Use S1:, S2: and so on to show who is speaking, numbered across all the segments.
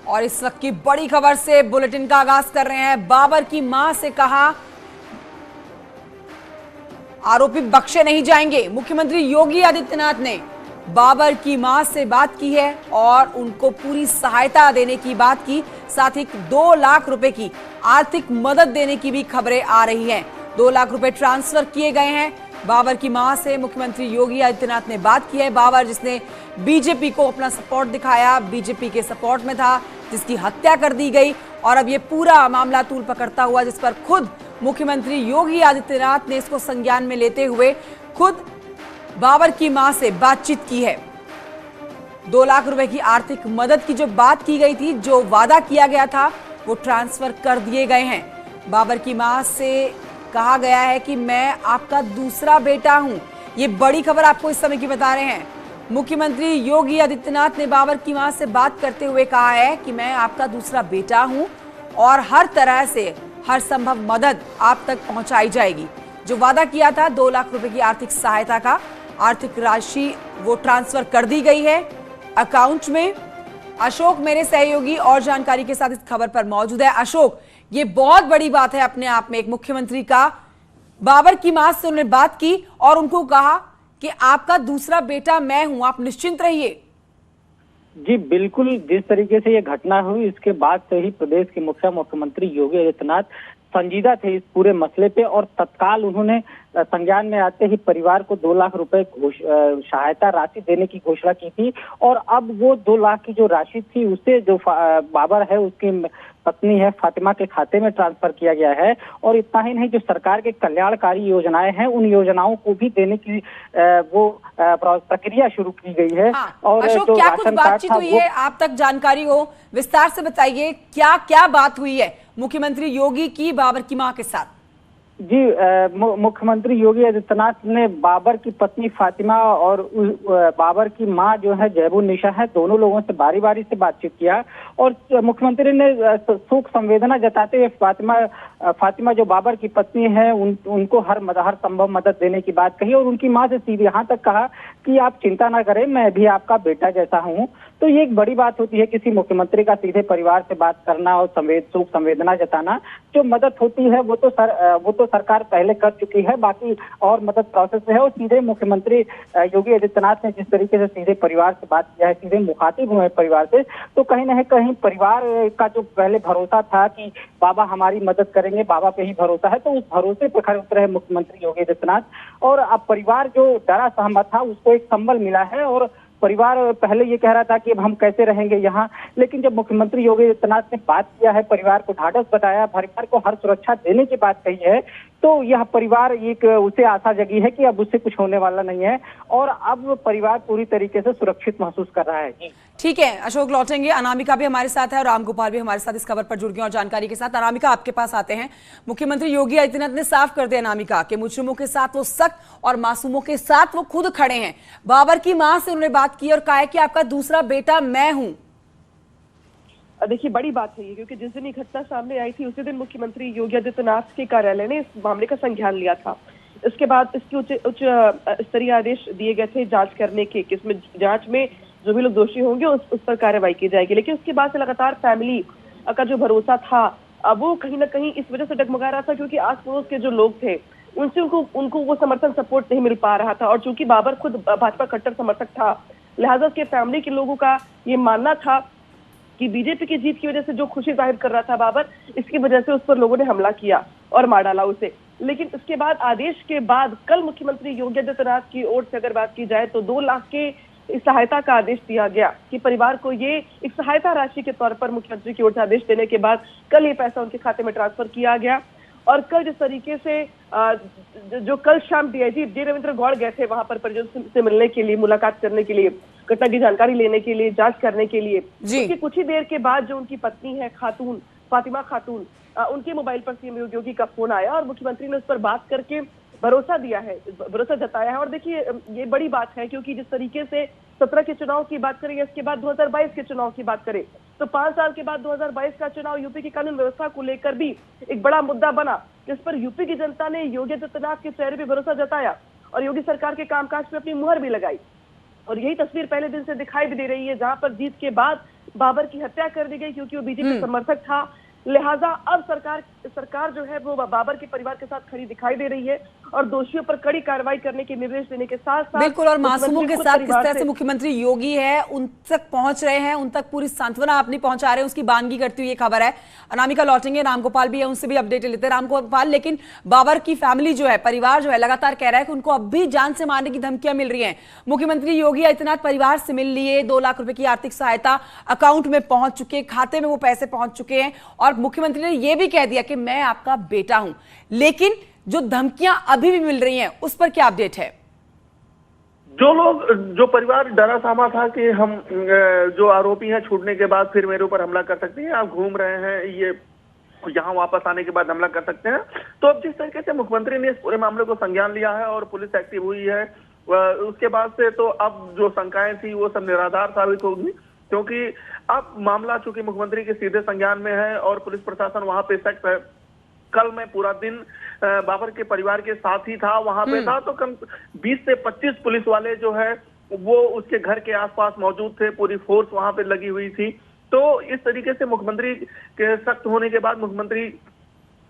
S1: और इस वक्त की बड़ी खबर से बुलेटिन का आगाज कर रहे हैं। बाबर की मां से कहा आरोपी बख्शे नहीं जाएंगे। मुख्यमंत्री योगी आदित्यनाथ ने बाबर की मां से बात की है और उनको पूरी सहायता देने की बात की, साथ ही 2 लाख रुपए की आर्थिक मदद देने की भी खबरें आ रही हैं। 2 लाख रुपए ट्रांसफर किए गए हैं। बाबर की मां से मुख्यमंत्री योगी आदित्यनाथ ने बात की है। बाबर जिसने बीजेपी को अपना सपोर्ट दिखाया, बीजेपी के सपोर्ट में था, जिसकी हत्या कर दी गई, और अब ये पूरा मामला तूल पकड़ता हुआ जिस पर खुद मुख्यमंत्री योगी आदित्यनाथ ने इसको संज्ञान में लेते हुए खुद बाबर की मां से बातचीत की है। 2 लाख रुपए की आर्थिक मदद की जो बात की गई थी, जो वादा किया गया था, वो ट्रांसफर कर दिए गए हैं। बाबर की मां से कहा गया है कि मैं आपका दूसरा बेटा हूं। ये बड़ी खबर आपको इस समय की बता रहे हैं। मुख्यमंत्री योगी आदित्यनाथ ने बाबर की मां से बात करते हुए कहा है कि मैं आपका दूसरा बेटा हूं और हर तरह से हर संभव मदद आप तक पहुंचाई जाएगी। जो वादा किया था 2 लाख रुपए की आर्थिक सहायता का, आर्थिक राशि वो ट्रांसफर कर दी गई है अकाउंट में। अशोक मेरे सहयोगी और जानकारी के साथ इस खबर पर मौजूद है। अशोक, ये बहुत बड़ी बात है अपने आप में। एक मुख्यमंत्री का बाबर की मां से उन्होंने बात की और उनको कहा कि आपका दूसरा बेटा मैं हूं, आप निश्चिंत रहिए।
S2: जी बिल्कुल, जिस तरीके से ये घटना हुई इसके बाद से ही प्रदेश के मुख्यमंत्री योगी आदित्यनाथ संजीदा थे इस पूरे मसले पे और तत्काल उन्होंने संज्ञान में आते ही परिवार को 2 लाख रुपए सहायता राशि देने की घोषणा की थी। और अब वो 2 लाख की जो राशि थी उसे जो बाबर है उसकी पत्नी है फातिमा के खाते में ट्रांसफर किया गया है। और इतना ही नहीं, जो सरकार के कल्याणकारी योजनाएं हैं उन योजनाओं को भी देने की वो प्रक्रिया शुरू की गई है।
S1: हाँ,
S2: और
S1: अशोक,
S2: जो
S1: क्या कुछ
S2: राशन
S1: बातचीत
S2: कार्ड था
S1: हुई है, आप तक जानकारी हो, विस्तार से बताइए क्या क्या बात हुई है मुख्यमंत्री योगी की बाबर की मां के साथ।
S2: जी मुख्यमंत्री योगी आदित्यनाथ ने बाबर की पत्नी फातिमा और बाबर की मां जो है जैबुन्निसा है, दोनों लोगों से बारी बारी से बातचीत किया। और मुख्यमंत्री ने शोक संवेदना जताते हुए फातिमा जो बाबर की पत्नी है उनको हर संभव मदद देने की बात कही और उनकी मां से सीधे यहाँ तक कहा कि आप चिंता ना करें, मैं भी आपका बेटा जैसा हूँ। तो ये एक बड़ी बात होती है किसी मुख्यमंत्री का सीधे परिवार से बात करना और शोक संवेदना जताना। जो मदद होती है वो तो सरकार पहले कर चुकी है, बाकी और मदद प्रोसेस में है। और सीधे मुख्यमंत्री योगी आदित्यनाथ ने जिस तरीके से सीधे परिवार से बात किया है, सीधे मुखातिब हुए परिवार से, तो कहीं ना कहीं परिवार का जो पहले भरोसा था कि बाबा हमारी मदद करेंगे, बाबा पे ही भरोसा है, तो उस भरोसे पर खरे उतरे मुख्यमंत्री योगी आदित्यनाथ। और अब परिवार जो डरा सहमत था उसको एक संबल मिला है। और परिवार पहले ये कह रहा था कि अब हम कैसे रहेंगे यहाँ, लेकिन जब मुख्यमंत्री योगी आदित्यनाथ ने बात किया है, परिवार को ढाढ़स बताया, परिवार को हर सुरक्षा देने की बात कही है, तो यह परिवार एक उसे आशा जगी है कि अब उससे कुछ होने वाला नहीं है और अब परिवार पूरी तरीके से सुरक्षित महसूस कर रहा है। जी
S1: ठीक है अशोक, लौटेंगे। अनामिका भी हमारे साथ है और रामगोपाल भी हमारे साथ इस खबर पर जुड़ गए और जानकारी के साथ। अनामिका, आपके पास आते हैं। मुख्यमंत्री योगी आदित्यनाथ ने साफ कर दिया अनामिका कि मुजरिमों के साथ वो सख्त और मासूमों के साथ वो खुद खड़े हैं। बाबर की मां से उन्होंने बात की और कहा है कि आपका दूसरा बेटा मैं हूं।
S3: देखिए, बड़ी बात है ये, क्योंकि जिस दिन ये घटना सामने आई थी उसी दिन मुख्यमंत्री योगी आदित्यनाथ के कार्यालय ने इस मामले का संज्ञान लिया था। इसके बाद इसके उच्च स्तरीय आदेश दिए गए थे जांच करने के, कि इसमें जांच में जो भी लोग दोषी होंगे उस पर कार्रवाई की जाएगी। लेकिन उसके बाद से लगातार फैमिली का जो भरोसा था वो कहीं ना कहीं इस वजह से डगमगा रहा था, क्योंकि आस पड़ोस के जो लोग थे उनसे उनको वो समर्थन सपोर्ट नहीं मिल पा रहा था। और चूंकि बाबर खुद भाजपा कट्टर समर्थक था, लिहाजा उसके फैमिली के लोगों का ये मानना था कि बीजेपी की जीत की वजह से जो खुशी जाहिर कर रहा था बाबर, इसकी वजह से उस पर लोगों ने हमला किया और मार डाला उसे। लेकिन इसके बाद आदेश के बाद कल मुख्यमंत्री योगी आदित्यनाथ की ओर से अगर बात की जाए तो 2 लाख के इस सहायता का आदेश दिया गया कि परिवार को ये एक सहायता राशि के तौर पर मुख्यमंत्री की ओर से आदेश देने के बाद कल ये पैसा उनके खाते में ट्रांसफर किया गया। और कल जिस तरीके से जो कल शाम डीआईजी डी रविंद्र गौड़ गए थे वहां पर परिजनों से मिलने के लिए, मुलाकात करने के लिए, घटना की जानकारी लेने के लिए, जांच करने के लिए, उसके कुछ ही देर के बाद जो उनकी पत्नी है खातून, फातिमा खातून, उनके मोबाइल पर सीएम योगी का फोन आया और मुख्यमंत्री ने उस पर बात करके भरोसा दिया है, भरोसा जताया है। और देखिए, ये बड़ी बात है, क्योंकि जिस तरीके से 17 के चुनाव की बात करें, इसके बाद 2022 के चुनाव की बात करें, तो 5 साल के बाद 2022 का चुनाव यूपी की कानून व्यवस्था को लेकर भी एक बड़ा मुद्दा बना, जिस पर यूपी की जनता ने योगी आदित्यनाथ के चेहरे पर भरोसा जताया और योगी सरकार के कामकाज पे अपनी मुहर भी लगाई। और यही तस्वीर पहले दिन से दिखाई भी दे रही है, जहां पर जीत के बाद बाबर की हत्या कर दी गई क्योंकि वो बीजेपी समर्थक था। लिहाजा अब सरकार जो है वो बाबर के परिवार के साथ खड़ी दिखाई दे रही है और दोषियों पर कड़ी कार्रवाई करने के निर्देश देने के साथ साथ
S1: बिल्कुल, और मासूमों के साथ किस तरह से
S3: से
S1: मुख्यमंत्री योगी है उन तक पहुंच रहे हैं, उन तक पूरी सांत्वना अपनी पहुंचा रहे हैं, उसकी बानगी करती हुई ये खबर है। अनामिका लौटेंगे, रामगोपाल भी है, उनसे भी अपडेट लेते हैं। रामगोपाल, लेकिन बाबर की फैमिली जो है, परिवार जो है, लगातार कह रहा है कि उनको अब भी जान से मारने की धमकियां मिल रही हैं। मुख्यमंत्री योगी आदित्यनाथ परिवार से मिल लिए, 2 लाख रुपए की आर्थिक सहायता अकाउंट में पहुंच चुके, खाते में वो पैसे पहुंच चुके हैं और मुख्यमंत्री ने यह भी कह दिया कि मैं आपका बेटा हूं। लेकिन जो धमकियां अभी भी मिल रही हैं उस पर क्या अपडेट है?
S4: जो परिवार डरा सहमा था कि हम जो आरोपी हैं छूटने के बाद फिर मेरे ऊपर हमला कर सकते हैं, आप घूम रहे हैं, ये यहाँ वापस आने के बाद हमला कर सकते हैं, तो अब जिस तरीके से मुख्यमंत्री ने इस पूरे मामले को संज्ञान लिया है और पुलिस एक्टिव हुई है, उसके बाद से तो अब जो शंकाएं थी वो सब निराधार साबित होगी, क्योंकि अब मामला चूंकि मुख्यमंत्री के सीधे संज्ञान में है और पुलिस प्रशासन वहां पे सख्त है। कल मैं पूरा दिन बाबर के परिवार के साथ ही था, वहां पे था, तो कम 20 से 25 पुलिस वाले जो है वो उसके घर के आसपास मौजूद थे, पूरी फोर्स वहां पे लगी हुई थी। तो इस तरीके से मुख्यमंत्री के सख्त होने के बाद मुख्यमंत्री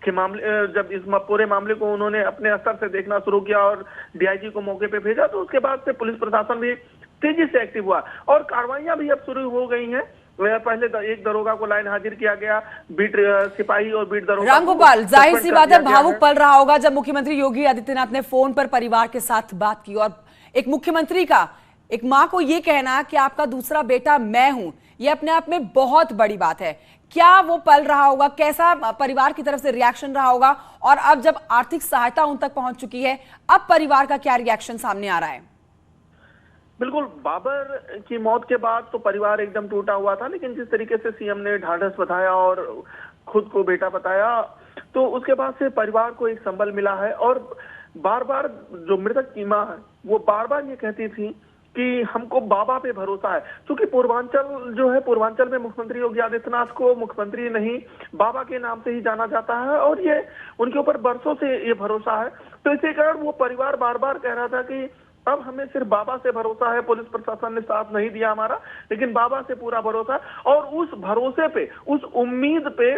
S4: के मामले, जब इस पूरे मामले को उन्होंने अपने स्तर से देखना शुरू किया और डीआईजी को मौके पे भेजा, तो उसके बाद से पुलिस प्रशासन भी तेजी से एक्टिव हुआ और कार्रवाइयां भी अब शुरू हो गई हैं। पहले एक दरोगा को लाइन हाजिर किया गया, बीट सिपाही और बीट दरोगा।
S1: रामगोपाल, जाहिर सी बात है भावुक पल रहा होगा जब मुख्यमंत्री योगी आदित्यनाथ ने फोन पर परिवार के साथ बात की, और एक मुख्यमंत्री का एक मां को यह कहना कि आपका दूसरा बेटा मैं हूं, यह अपने आप में बहुत बड़ी बात है। क्या वो पल रहा होगा, कैसा परिवार की तरफ से रिएक्शन रहा होगा, और अब जब आर्थिक सहायता उन तक पहुंच चुकी है, अब परिवार का क्या रिएक्शन सामने आ रहा है?
S4: बिल्कुल, बाबर की मौत के बाद तो परिवार एकदम टूटा हुआ था, लेकिन जिस तरीके से सीएम ने ढाढ़स बताया और खुद को बेटा बताया, तो उसके बाद से परिवार को एक संबल मिला है। और बार बार जो मृतक की मां है वो बार बार ये कहती थी कि हमको बाबा पे भरोसा है, क्योंकि पूर्वांचल जो है, पूर्वांचल में मुख्यमंत्री योगी आदित्यनाथ को मुख्यमंत्री नहीं बाबा के नाम से ही जाना जाता है और ये उनके ऊपर बरसों से ये भरोसा है। तो इसी कारण वो परिवार बार बार कह रहा था कि अब हमें सिर्फ बाबा से भरोसा है, पुलिस प्रशासन ने साथ नहीं दिया हमारा, लेकिन बाबा से पूरा भरोसा। और उस भरोसे पे, उस उम्मीद पे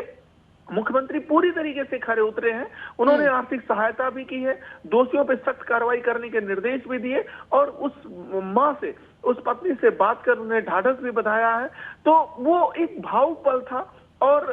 S4: मुख्यमंत्री पूरी तरीके से खरे उतरे हैं। उन्होंने आर्थिक सहायता भी की है, दोषियों पे सख्त कार्रवाई करने के निर्देश भी दिए और उस मां से, उस पत्नी से बात कर उन्हें ढाढ़स भी बधाया है। तो वो एक भावुक पल था। और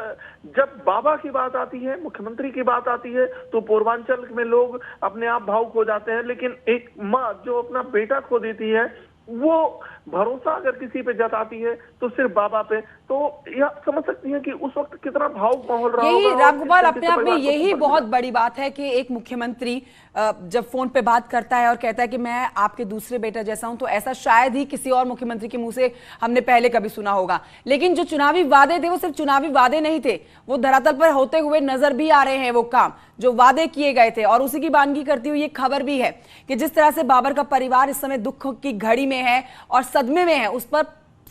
S4: जब बाबा की बात आती है, मुख्यमंत्री की बात आती है, तो पूर्वांचल में लोग अपने आप भावुक हो जाते हैं, लेकिन एक माँ जो अपना बेटा खो देती है, वो भरोसा अगर किसी पे जताती है तो सिर्फ बाबा पे। तो यह समझ सकती है कि उस वक्त कितना भावुक माहौल रहा होगा।
S1: यही रामगोपाल, अपने आप में यही बहुत बड़ी बात है कि एक मुख्यमंत्री जब फोन पे बात करता है और कहता है कि मैं आपके दूसरे बेटा जैसा हूं, तो ऐसा शायद ही किसी और मुख्यमंत्री के मुंह से हमने पहले कभी सुना होगा। लेकिन जो चुनावी वादे थे वो सिर्फ चुनावी वादे नहीं थे, वो धरातल पर होते हुए नजर भी आ रहे हैं, वो काम जो वादे किए गए थे। और उसी की बानगी करती हुई ये खबर भी है कि जिस तरह से बाबर का परिवार इस समय दुख की घड़ी में है और सदमे में है, उस पर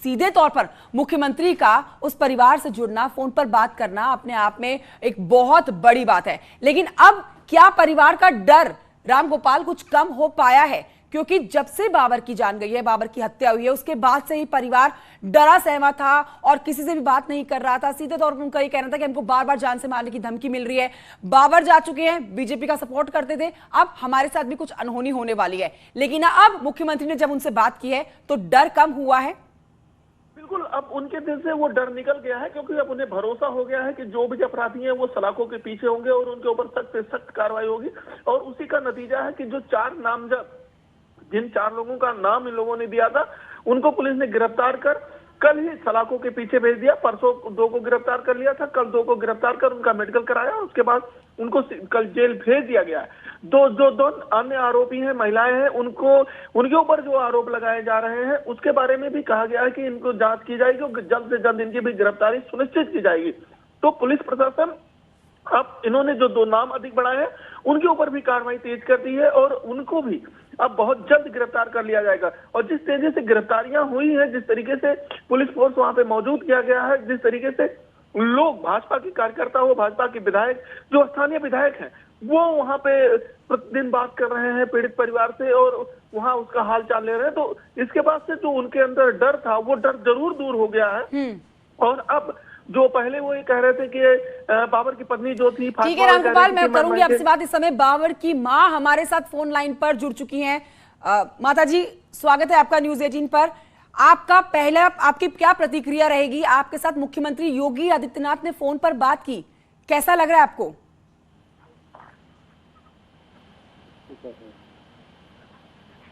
S1: सीधे तौर पर मुख्यमंत्री का उस परिवार से जुड़ना, फोन पर बात करना अपने आप में एक बहुत बड़ी बात है। लेकिन अब क्या परिवार का डर रामगोपाल कुछ कम हो पाया है? क्योंकि जब से बाबर की जान गई है, बाबर की हत्या हुई है, उसके बाद से ही परिवार डरा सहमा था और किसी से भी बात नहीं कर रहा था। सीधे तौर पर उनका ये कहना था कि हमको बार बार जान से मारने की धमकी मिल रही है। बाबर जा चुके हैं, बीजेपी का सपोर्ट करते थे, अब हमारे साथ भी कुछ अनहोनी होने वाली है। लेकिन अब मुख्यमंत्री ने जब उनसे बात की है तो डर कम हुआ है।
S4: बिल्कुल, अब उनके दिल से वो डर निकल गया है, क्योंकि अब उन्हें भरोसा हो गया है कि जो भी अपराधी हैं वो सलाखों के पीछे होंगे और उनके ऊपर सख्त से सख्त कार्रवाई होगी। और उसी का नतीजा है कि जो 4 नामजद, जिन 4 लोगों का नाम इन लोगों ने दिया था, उनको पुलिस ने गिरफ्तार कर कल ही सलाखों के पीछे भेज दिया। परसों 2 को गिरफ्तार कर लिया था, कल 2 को गिरफ्तार कर उनका मेडिकल कराया, उसके बाद उनको कल जेल भेज दिया गया है। दो अन्य आरोपी हैं, महिलाएं हैं, उनके ऊपर जो आरोप लगाए जा रहे हैं उसके बारे में भी कहा गया है कि इनको जांच की जाएगी और जल्द से जल्द इनकी भी गिरफ्तारी सुनिश्चित की जाएगी। तो पुलिस प्रशासन अब इन्होंने जो 2 नाम अधिक बढ़ाए हैं उनके ऊपर भी कार्रवाई तेज कर दी है और उनको भी अब बहुत जल्द गिरफ्तार कर लिया जाएगा। और जिस तेजी से गिरफ्तारियां हुई हैं, जिस तरीके से पुलिस फोर्स वहां पे मौजूद किया गया है, जिस तरीके से लोग, भाजपा के कार्यकर्ता हो, भाजपा के विधायक, जो स्थानीय विधायक हैं, वो वहां पे प्रतिदिन बात कर रहे हैं पीड़ित परिवार से और वहां उसका हाल चाल ले रहे हैं, तो इसके बाद से जो उनके अंदर डर था वो डर जरूर दूर हो गया है। और अब जो पहले वो ये कह रहे थे कि बाबर की पत्नी जो थी,
S1: ठीक है रामगोपाल, मैं करूंगी आपसे बात। इस समय बाबर की मां हमारे साथ फोन लाइन पर जुड़ चुकी हैं। माता जी, स्वागत है आपका न्यूज 18 पर। आपकी क्या प्रतिक्रिया रहेगी? आपके साथ मुख्यमंत्री योगी आदित्यनाथ ने फोन पर बात की, कैसा लग रहा है आपको?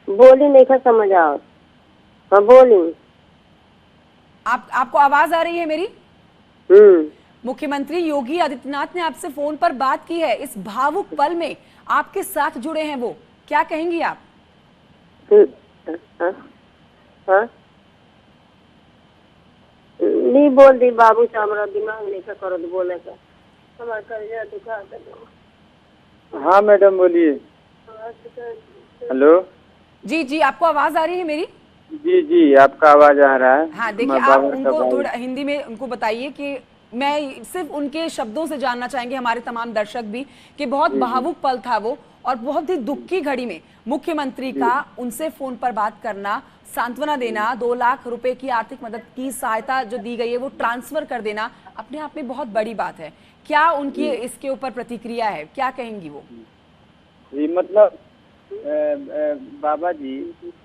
S5: बोली नहीं था, समझ आओ। हाँ बोली।
S1: आपको आवाज आ रही है मेरी? मुख्यमंत्री योगी आदित्यनाथ ने आपसे फोन पर बात की है। इस भावुक पल में आपके साथ जुड़े हैं वो, क्या कहेंगी आप?
S5: हाँ? नहीं बोल दी बाबू से, हमारा दिमाग नहीं का करो बोले का, हमारा कर्जा दुखा कर।
S6: हाँ मैडम बोलिए। हेलो
S1: जी जी, आपको आवाज आ रही है मेरी?
S6: जी जी, आपका आवाज आ रहा है।
S1: हाँ देखिए, आप उनको थोड़ा हिंदी में उनको बताइए कि मैं सिर्फ उनके शब्दों से जानना चाहेंगे, हमारे तमाम दर्शक भी, कि बहुत भावुक पल था वो और बहुत ही दुख की घड़ी में मुख्यमंत्री का उनसे फोन पर बात करना, सांत्वना देना, 2 लाख रुपए की आर्थिक मदद की सहायता जो दी गई है वो ट्रांसफर कर देना अपने आप में बहुत बड़ी बात है। क्या उनकी इसके ऊपर प्रतिक्रिया है, क्या कहेंगी वो?
S6: जी मतलब बाबा जी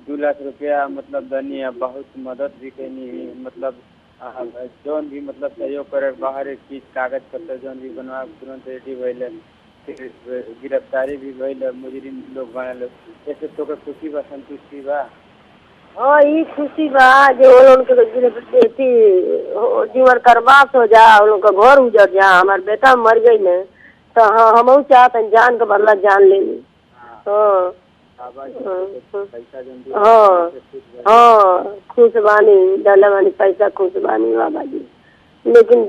S6: 2 लाख रुपया मतलब दनी है, बहुत मदद भी करनी, मतलब जौन भी मतलब सहयोग करे, बाहर एक चीज कागज पत्र जौन भी बनवा तुरंत रेडी भइल, फिर गिरफ्तारी भी भइल, मुजरिम लोग बनल, ऐसे तो खुशी बा, संतुष्टि बा।
S5: हाँ ये खुशी बा जो लोग के जीवन करवास हो जा, लोग का घर उजड़ जा, हमारे बेटा मर गई न, तो हाँ हम चाहते जान का बदला जान लेनी। हाँ हाँ खुश बानी, डाला बानी पैसा, खुश बानी बाबा जी। लेकिन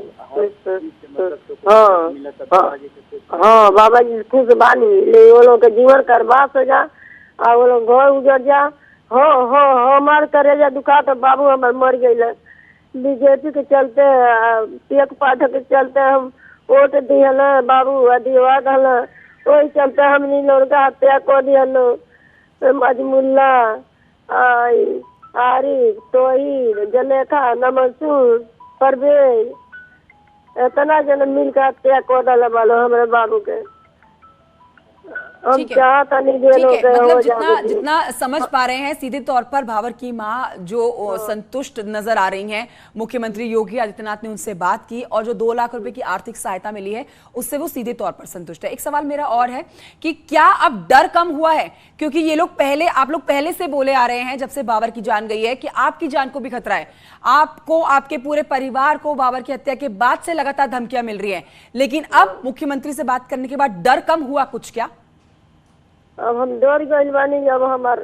S5: हाँ हाँ बाबा जी खुश बानी, ले वो लोग का जीवन करवास हो जा और वो लोग घर उजड़ जा। हाँ हाँ हमारे करेजा दुखा तो बाबू हमारे मर गए, बीजेपी के चलते, एक पाठक के चलते हम वोट दिहल बाबू, अधिवा दल, वही चलते हमनी लोग का हत्या कर दिहल। मजमुल्ला, आरिफ, तोहिर, जलेखा, नमसूर, परवेज, इतना जन मिल कर हत्या कर दल बालो हमारे बाबू के। हम चाहता नहीं
S1: मतलब जितना समझ पा रहे हैं, सीधे तौर पर बाबर की मां जो संतुष्ट नजर आ रही हैं। मुख्यमंत्री योगी आदित्यनाथ ने उनसे बात की और जो 2 लाख रुपए की आर्थिक सहायता मिली है उससे वो सीधे तौर पर संतुष्ट है। एक सवाल मेरा और है कि क्या अब डर कम हुआ है? क्योंकि ये लोग आप लोग पहले से बोले आ रहे हैं, जब से बाबर की जान गई है, कि आपकी जान को भी खतरा है, आपको, आपके पूरे परिवार को बाबर की हत्या के बाद से लगातार धमकियां मिल रही है। लेकिन अब मुख्यमंत्री से बात करने के बाद डर कम हुआ कुछ क्या?
S5: अब हम डर गए बानी, अब हमार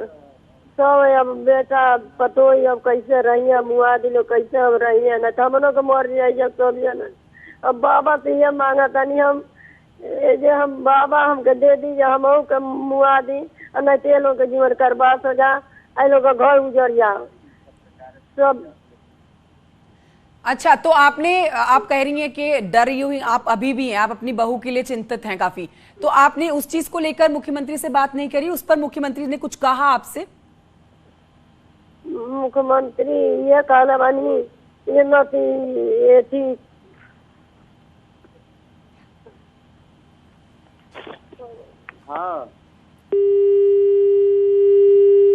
S5: सब अब बेटा पतो अब कैसे रही, मुआ दिलो कैसे हम रही, न तो हम लोग मर जाए जब सब जन। अब बाबा से ये मांगा था नहीं हम, जे हम बाबा हमके दे दी, हम के मुआ दी, न तो लोग के जीवन करवास हो जा, आई लोग का घर उजड़ जाओ सब।
S1: अच्छा, तो आप कह रही हैं कि डर हुई आप अभी भी हैं, आप अपनी बहू के लिए चिंतित हैं काफी, तो आपने उस चीज को लेकर मुख्यमंत्री से बात नहीं करी? उस पर मुख्यमंत्री ने कुछ कहा आपसे?
S5: मुख्यमंत्री ये कहना बानी ये नती ये थी।
S6: हाँ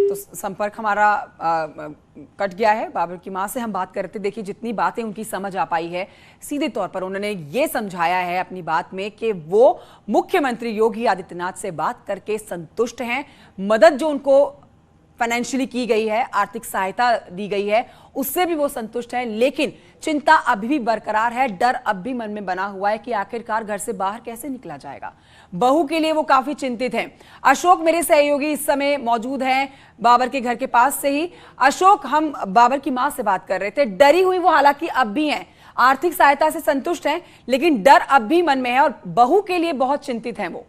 S1: तो संपर्क हमारा कट गया है। बाबर की मां से हम बात कर रहे थे। देखिए, जितनी बातें उनकी समझ आ पाई है, सीधे तौर पर उन्होंने ये समझाया है अपनी बात में कि वो मुख्यमंत्री योगी आदित्यनाथ से बात करके संतुष्ट हैं। मदद जो उनको फाइनेंशियली की गई है, आर्थिक सहायता दी गई है, उससे भी वो संतुष्ट हैं, लेकिन चिंता अभी भी बरकरार है। डर अब भी मन में बना हुआ है कि आखिरकार घर से बाहर कैसे निकला जाएगा। बहू के लिए वो काफी चिंतित हैं। अशोक मेरे सहयोगी इस समय मौजूद हैं बाबर के घर के पास से ही। अशोक, हम बाबर की मां से बात कर रहे थे। डरी हुई वो हालांकि अब भी हैं, आर्थिक सहायता से संतुष्ट हैं, लेकिन डर अब भी मन में है और बहू के लिए बहुत चिंतित हैं वो।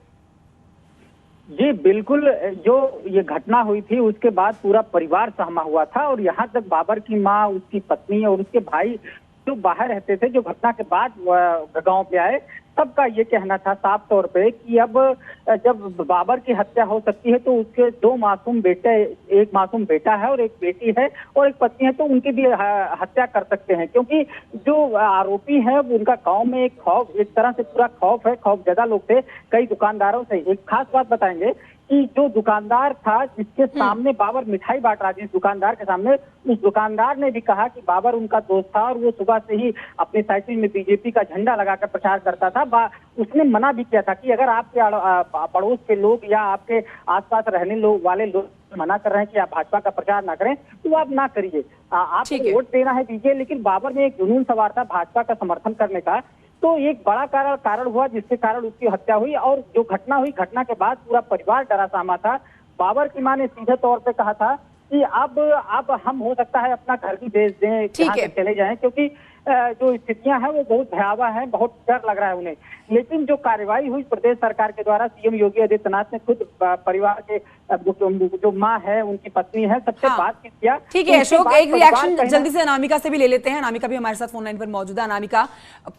S2: जी बिल्कुल, जो ये घटना हुई थी उसके बाद पूरा परिवार सहमा हुआ था और यहाँ तक बाबर की माँ, उसकी पत्नी और उसके भाई जो बाहर रहते थे, जो घटना के बाद गांव पे आए, सबका ये कहना था साफ तौर पे कि अब जब बाबर की हत्या हो सकती है तो उसके दो मासूम बेटे, एक मासूम बेटा है और एक बेटी है और एक पत्नी है, तो उनकी भी हत्या कर सकते हैं, क्योंकि जो आरोपी है उनका गांव में एक खौफ, एक तरह से पूरा खौफ है, खौफजदा लोग थे कई दुकानदारों से। एक खास बात बताएंगे कि जो दुकानदार था जिसके सामने बाबर मिठाई बांट रहा था, जिस दुकानदार के सामने, उस दुकानदार ने भी कहा कि बाबर उनका दोस्त था और वो सुबह से ही अपनी साइकिल में बीजेपी का झंडा लगाकर प्रचार करता था। उसने मना भी किया था कि अगर आपके पड़ोस के लोग या आपके आसपास रहने वाले लोग मना कर रहे हैं कि आप भाजपा का प्रचार ना करें तो आप ना करिए, आपको वोट देना है दीजिए। लेकिन बाबर में एक जुनून सवार था भाजपा का समर्थन करने का, तो एक बड़ा कारण हुआ जिसके कारण उसकी हत्या हुई। और जो घटना हुई, घटना के बाद पूरा परिवार डरा सहमा था। बाबर की मां ने सीधे तौर पे कहा था कि अब हम हो सकता है अपना घर भी बेच दें, यहाँ से चले जाएं, क्योंकि जो स्थितियां हैं वो बहुत भयावह हैं, बहुत डर लग रहा है उन्हें। लेकिन जो कार्रवाई हुई प्रदेश सरकार के द्वारा, सीएम योगी आदित्यनाथ ने खुद परिवार के जो माँ है, उनकी पत्नी है, सबसे बात किया।
S1: ठीक है अशोक, एक रिएक्शन जल्दी से अनामिका से भी ले लेते हैं। अनामिका भी हमारे साथ फोन लाइन पर मौजूद है। अनामिका,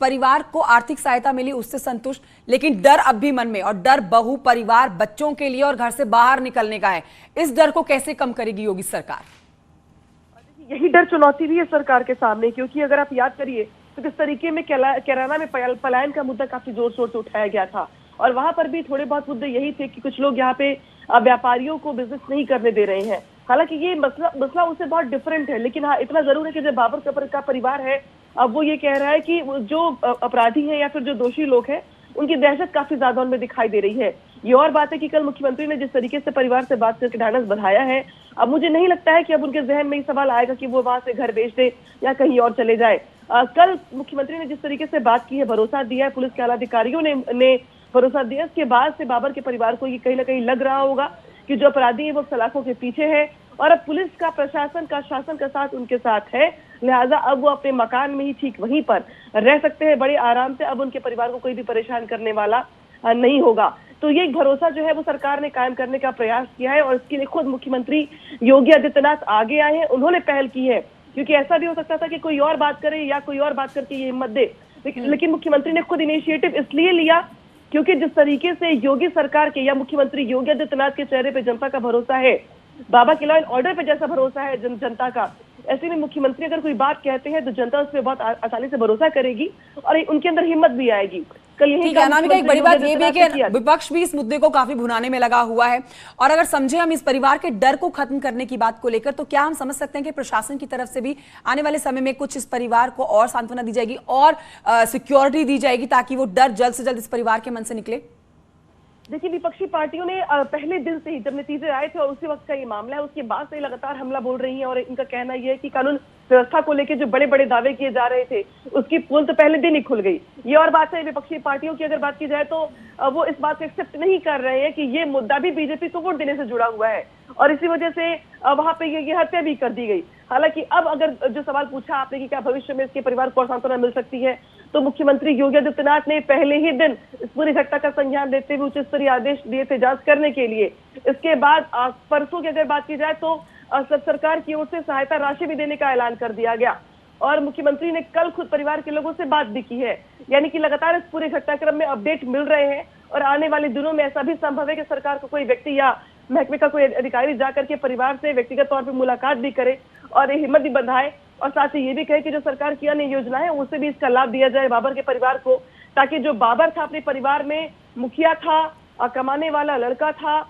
S1: परिवार को आर्थिक सहायता मिली उससे संतुष्ट, लेकिन डर अब भी मन में, और डर बहू, परिवार, बच्चों के लिए और घर से बाहर निकलने का है। इस डर को कैसे कम करेगी योगी सरकार?
S3: यही डर चुनौती भी है सरकार के सामने, क्योंकि अगर आप याद करिए तो किस तरीके में कैराना में पलायन का मुद्दा काफी जोर शोर से उठाया गया था, और वहां पर भी थोड़े बहुत मुद्दे यही थे कि कुछ लोग यहाँ पे व्यापारियों को बिजनेस नहीं करने दे रहे हैं। हालांकि ये मसला उससे बहुत डिफरेंट है, लेकिन हाँ इतना जरूर है कि जो बाबर का परिवार है, अब वो ये कह रहा है कि जो अपराधी है या फिर जो दोषी लोग हैं उनकी दहशत काफी ज्यादा उनमें दिखाई दे रही है। ये और बात है कि कल मुख्यमंत्री ने जिस तरीके से परिवार से बात करके ढांढस बंधाया है, अब मुझे नहीं लगता है कि अब उनके जहन में ये सवाल आएगा कि वो वहां से घर बेच दे या कहीं और चले जाए। कल मुख्यमंत्री ने जिस तरीके से बात की है, भरोसा दिया है, पुलिस के आला अधिकारियों ने भरोसा दिया, उसके बाद से बाबर के परिवार को ये कहीं ना कहीं लग रहा होगा कि जो अपराधी है वो सलाखों के पीछे है, और अब पुलिस का, प्रशासन का, शासन का साथ उनके साथ है, लिहाजा अब वो अपने मकान में ही ठीक वहीं पर रह सकते हैं बड़े आराम से। अब उनके परिवार को कोई भी परेशान करने वाला नहीं होगा। तो ये एक भरोसा जो है वो सरकार ने कायम करने का प्रयास किया है, और इसके लिए खुद मुख्यमंत्री योगी आदित्यनाथ आगे आए हैं, उन्होंने पहल की है। क्योंकि ऐसा भी हो सकता था कि कोई और बात करे या कोई और बात करके ये हिम्मत दे, लेकिन मुख्यमंत्री ने खुद इनिशिएटिव इसलिए लिया क्योंकि जिस तरीके से योगी सरकार के या मुख्यमंत्री योगी आदित्यनाथ के चेहरे पे जनता का भरोसा है, बाबा के लॉ एंड ऑर्डर पे जैसा भरोसा है जनता का, ऐसे में मुख्यमंत्री अगर कोई बात कहते हैं तो जनता उस पर बहुत आसानी से भरोसा करेगी और उनके अंदर हिम्मत भी आएगी।
S1: ठीक है अनामिका, एक बड़ी बात ये भी है कि विपक्ष भी इस मुद्दे को काफी भुनाने में लगा हुआ है, और अगर समझे हम इस परिवार के डर को खत्म करने की बात को लेकर, तो क्या हम समझ सकते हैं कि प्रशासन की तरफ से भी आने वाले समय में कुछ इस परिवार को और सांत्वना दी जाएगी और सिक्योरिटी दी जाएगी ताकि वो डर जल्द से जल्द इस परिवार के मन से निकले?
S3: देखिए, विपक्षी पार्टियों ने पहले दिन से ही, जब नतीजे आए थे और उसी वक्त का ये मामला है, उसके बाद से लगातार हमला बोल रही है, और इनका कहना यह है कि कानून व्यवस्था को लेकर जो बड़े बड़े दावे किए जा रहे थे उसकी पोल तो पहले दिन ही खुल गई। ये और बात है, विपक्षी पार्टियों की अगर बात की जाए तो वो इस बात को एक्सेप्ट नहीं कर रहे हैं कि ये मुद्दा भी बीजेपी को वोट देने से जुड़ा हुआ है, और इसी वजह से वहां पे ये हत्या भी कर दी गई। हालांकि अब अगर जो सवाल पूछा आपने कि क्या भविष्य में इसके परिवार को सांत्वना मिल सकती है, तो मुख्यमंत्री योगी आदित्यनाथ ने पहले ही दिन इस पूरी घटना का संज्ञान लेते हुए उच्च स्तरीय आदेश दिए थे जांच करने के लिए। इसके बाद परसों की अगर बात की जाए तो सरकार की ओर से सहायता राशि भी देने का ऐलान कर दिया गया, और मुख्यमंत्री ने कल खुद परिवार के लोगों से बात भी की है। यानी कि लगातार इस पूरे घटनाक्रम में अपडेट मिल रहे हैं, और आने वाले दिनों में ऐसा भी संभव है कि सरकार को कोई व्यक्ति या महकमे का कोई अधिकारी जाकर के परिवार से व्यक्तिगत तौर पर मुलाकात भी करे और हिम्मत भी बंधाए, और साथ ही ये भी कहे कि जो सरकार की अन्य योजनाएं है उससे भी इसका लाभ दिया जाए बाबर के परिवार को, ताकि जो बाबर था अपने परिवार में मुखिया था, कमाने वाला लड़का था,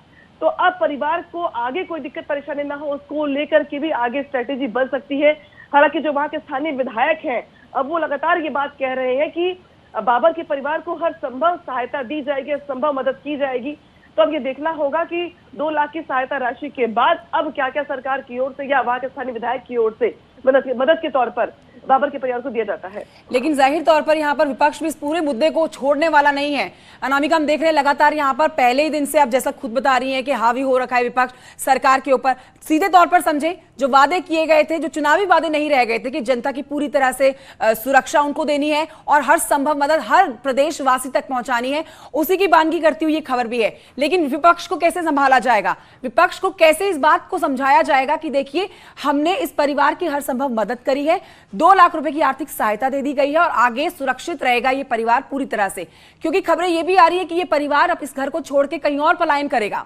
S3: तो अब परिवार को आगे कोई दिक्कत परेशानी ना हो, उसको लेकर के भी आगे स्ट्रेटेजी बन सकती है। हालांकि जो वहां के स्थानीय विधायक हैं, अब वो लगातार ये बात कह रहे हैं कि बाबर के परिवार को हर संभव सहायता दी जाएगी, संभव मदद की जाएगी। तो अब ये देखना होगा कि 2 लाख की सहायता राशि के बाद अब क्या क्या सरकार की ओर से या वहां के स्थानीय विधायक की ओर से मदद के तौर पर बाबर के परिवार को दिया जाता है।
S1: लेकिन जाहिर तौर पर यहाँ पर विपक्ष भी इस पूरे मुद्दे को छोड़ने वाला नहीं है। अनामिका, हम देख रहे हैं लगातार यहाँ पर पहले ही दिन से आप जैसा खुद बता रही हैं कि हावी हो रखा है विपक्ष सरकार के ऊपर। सीधे तौर पर समझे जो वादे किए गए थे, जो चुनावी वादे नहीं रह गए थे कि जनता की पूरी तरह से सुरक्षा उनको देनी है और हर संभव मदद हर प्रदेशवासी तक पहुंचानी है, उसी की बानगी करती हुई ये खबर भी है। लेकिन विपक्ष को कैसे संभाला जाएगा, विपक्ष को कैसे इस बात को समझाया जाएगा कि देखिए हमने इस परिवार की हर संभव मदद करी है, 2 लाख रुपए की आर्थिक सहायता दे दी गई है और आगे सुरक्षित रहेगा ये परिवार पूरी तरह से, क्योंकि खबरें ये भी आ रही है कि ये परिवार अब इस घर को छोड़ के कहीं और पलायन करेगा।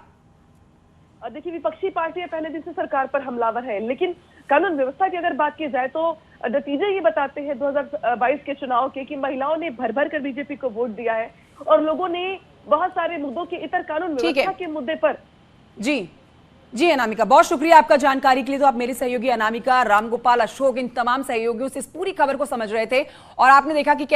S3: देखिए, विपक्षी पार्टियां पहले दिन से सरकार पर हमलावर है, लेकिन कानून व्यवस्था की अगर बात की जाए तो नतीजे ये बताते हैं 2022 के चुनाव के कि महिलाओं ने भर भर कर बीजेपी को वोट दिया है और लोगों ने बहुत सारे मुद्दों के इतर कानून व्यवस्था के मुद्दे पर।
S1: जी अनामिका, बहुत शुक्रिया आपका जानकारी के लिए। तो आप मेरी सहयोगी अनामिका, रामगोपाल, अशोक, इन तमाम सहयोगियों से इस पूरी खबर को समझ रहे थे और आपने देखा कि कैसे